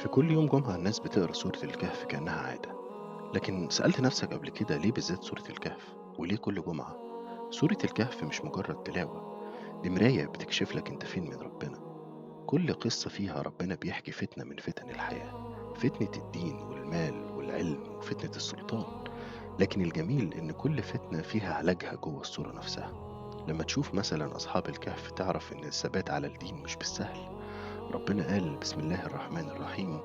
في كل يوم جمعة الناس بتقرأ سورة الكهف كأنها عادة. لكن سألت نفسك قبل كده ليه بالذات سورة الكهف؟ وليه كل جمعة؟ سورة الكهف مش مجرد تلاوة، دي مراية بتكشف لك انت فين من ربنا. كل قصة فيها ربنا بيحكي فتنة من فتن الحياة، فتنة الدين والمال والعلم وفتنة السلطان. لكن الجميل إن كل فتنة فيها علاجها جوه الصورة نفسها. لما تشوف مثلا أصحاب الكهف تعرف إن الثبات على الدين مش بالسهل. ربنا قال بسم الله الرحمن الرحيم: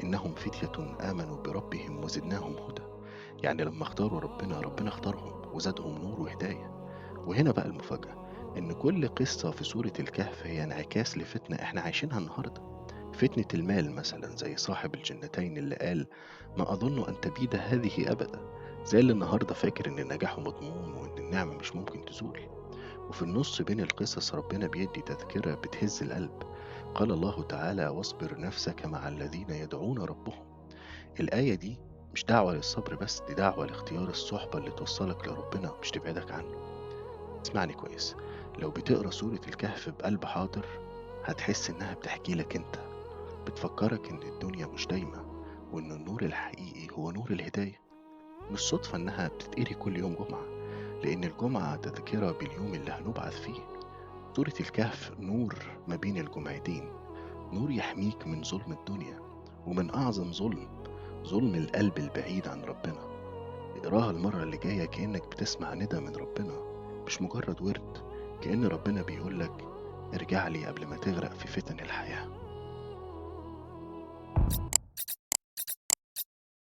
إنهم فتية آمنوا بربهم وزدناهم هدى. يعني لما اختاروا ربنا اختارهم وزادهم نور وهداية. وهنا بقى المفاجأة، إن كل قصة في سورة الكهف هي انعكاس لفتنة إحنا عايشينها النهاردة. فتنة المال مثلا زي صاحب الجنتين اللي قال: ما أظن أن تبيد هذه أبدا. زي اللي النهاردة فاكر إن نجاحه مضمون وإن النعمة مش ممكن تزول. وفي النص بين القصص ربنا بيدي تذكرة بتهز القلب. قال الله تعالى: واصبر نفسك مع الذين يدعون ربهم. الآية دي مش دعوة للصبر بس، دي دعوة لاختيار الصحبة اللي توصلك لربنا مش تبعدك عنه. اسمعني كويس، لو بتقرأ سورة الكهف بقلب حاضر هتحس إنها بتحكي لك أنت، بتفكرك إن الدنيا مش دايمة، وإن النور الحقيقي هو نور الهداية. مش صدفة إنها بتتقري كل يوم جمعة، لأن الجمعة تذكرة باليوم اللي هنبعث فيه. سورة الكهف نور ما بين الجمعتين، نور يحميك من ظلم الدنيا ومن أعظم ظلم، ظلم القلب البعيد عن ربنا. اقراها المرة اللي جاية كأنك بتسمع ندى من ربنا، مش مجرد ورد. كأن ربنا بيقولك: ارجع لي قبل ما تغرق في فتن الحياة.